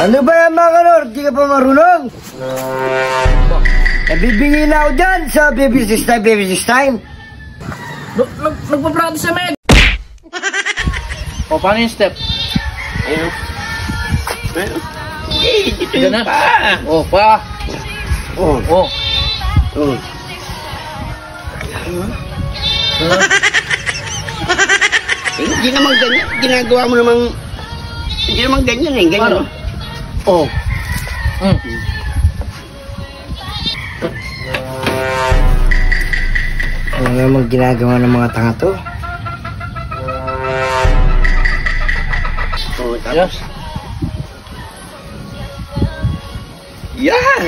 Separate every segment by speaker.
Speaker 1: Ano ba yan mga kanor? Di ka pa marunong? Nabibingi na ako dyan sa baby this time, baby this time.
Speaker 2: Nagpa-practice na med. O, paano yung step?
Speaker 3: Ayun. Dito
Speaker 2: Yan
Speaker 3: yung
Speaker 2: na.
Speaker 3: pa.
Speaker 2: O, pa.
Speaker 3: Oh.
Speaker 2: O.
Speaker 3: Oh. Hindi naman ganyan. Ginagawa mo namang... Hindi naman ganyan eh. Ganyan.
Speaker 2: Ano?
Speaker 3: Oh.
Speaker 1: Ano namang ginagawa ng mga tanga to?
Speaker 3: Oh,
Speaker 2: Yes.
Speaker 3: Yan!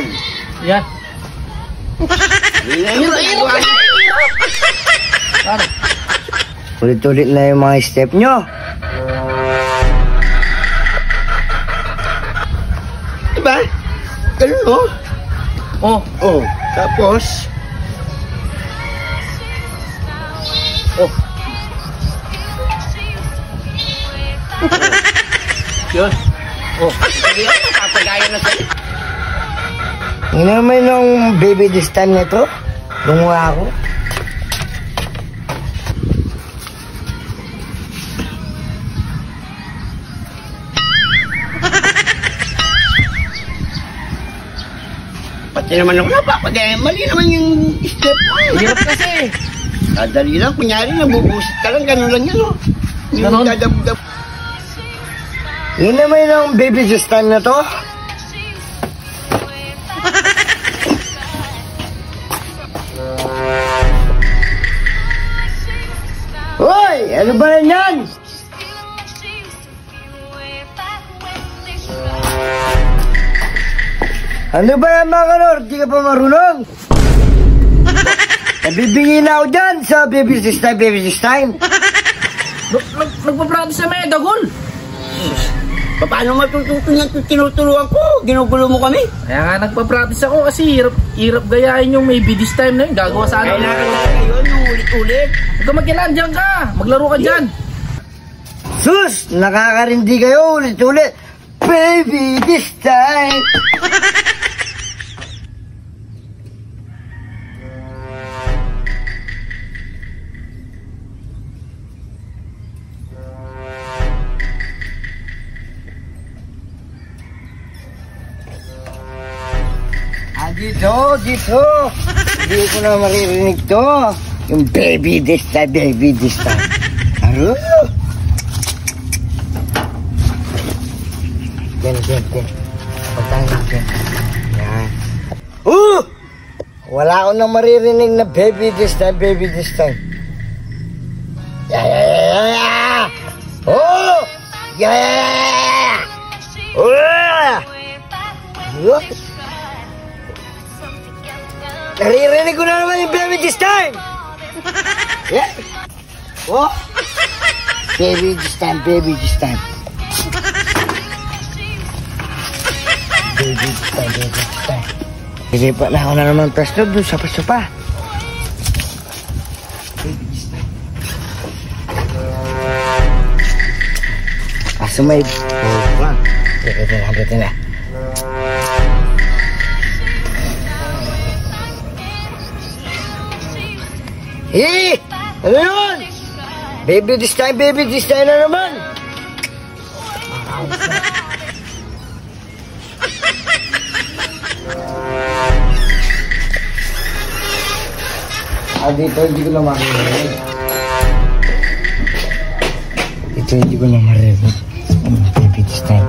Speaker 2: Yan.
Speaker 3: Yan yung ginagawa niya.
Speaker 2: Ano?
Speaker 1: Ulit-ulit na yung mga step nyo.
Speaker 3: Diba? Ganun oh.
Speaker 2: O.
Speaker 3: Oh. Tapos...
Speaker 2: O. Yun. O.
Speaker 3: Hindi yan. Napapagaya na sa'yo.
Speaker 1: Hindi naman yung baby this time nito. Lunga ako.
Speaker 3: Pati naman ako napapagaya. Mali naman yung step mo.
Speaker 2: Hirap kasi.
Speaker 3: Dali lang. Kunyari, nabubusit ka lang. Ganun lang yan oh. Yung
Speaker 2: Ganon?
Speaker 3: dadab-dab.
Speaker 1: Yun naman yung baby this time na to. Hoy! Ano ba yan? Ano ba yan mga kanor? Di ka pa marunong? Nabibingi na ako dyan sa baby this time, baby this time.
Speaker 2: Nagpa-practice na med. Dagol.
Speaker 3: Paano matututo niyan kung tinutulungan ko? Ginugulo mo kami?
Speaker 2: Kaya nga nagpa-practice ako kasi hirap gayahin yung maybe this time na yun. Gagawa sa akin.
Speaker 3: Kailangan talaga yun, yung ulit-ulit.
Speaker 2: Huwag ka magkilan, dyan ka. Maglaro ka dyan.
Speaker 1: Sus! Nakakarindi kayo ulit-ulit. Baby this time. Dito. Hindi ko na maririnig to. Yung baby this time, baby this time. Aro? Yan. Pagtahan natin. Yan. Wala ko na maririnig na baby this time, baby this time. Yeah. Oh! Yeah! Oh! Naririnig ko na naman yung baby this time! Yeah! Oh! Baby this time, baby this time. Baby this time, baby this time. Nilipat na ako na naman presto doon sa pa. Baby this time. Kaso may... Oh, lang. Dito na. Eh! Ano yun? Baby this time na naman! Dito hindi ko na maririnig. Baby this time.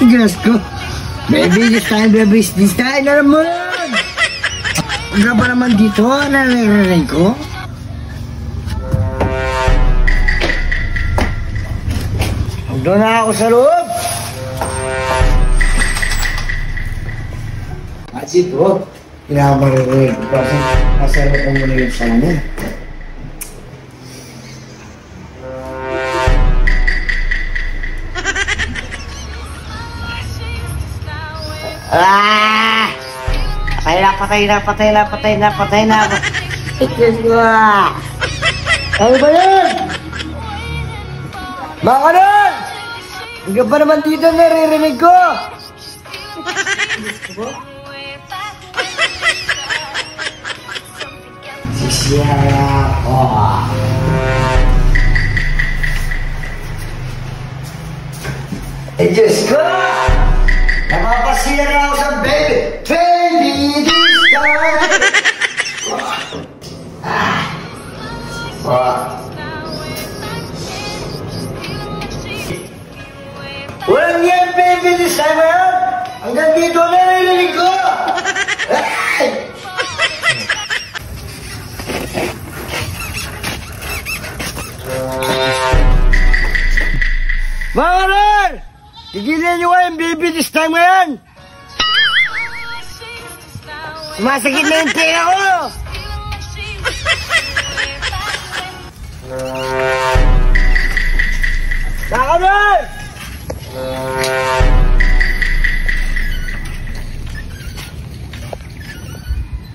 Speaker 1: Diyos ko. Baby this time na naman! Huwag ba naman dito? Naririnig ko? Doon na ako sa loob! At dito, pinamaririnig ko kasi nasa loob ko muna yung sana. Patay na. Diyos ko. Ano ba yan? Mga kanon! Hanggang pa naman dito naririnig ko. Sisiyara ko. Diyos ko! Napapasira ako sa baby this time! Walang yan, baby this time ngayon! Hanggang dito naririnig ko! Mga kanon! Tigilan nyo nga yung baby this time ngayon! Sumasakit na yung tinga ko! Mga kanon!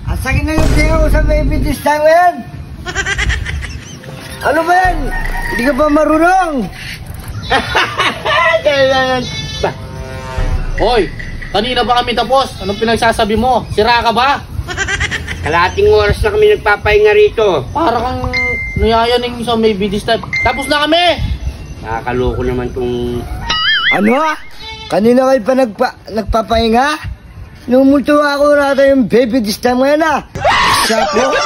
Speaker 1: Ang sakit na yung tinga ko sa baby this time ngayon! Ano ba yan? Hindi ka ba marunong?
Speaker 2: Hoy, kanina ba kami tapos? Anong pinagsasabi mo? Sira ka ba?
Speaker 3: Kalating oras na kami nagpapahinga rito.
Speaker 2: Para kang nayayaning sa maybe this time. Tapos na kami!
Speaker 3: Nakakaloko naman tong...
Speaker 1: Ano? Kanina kayo pa nagpapahinga? Nung multo ako natin yung baby this time ngayon ah! Sapo?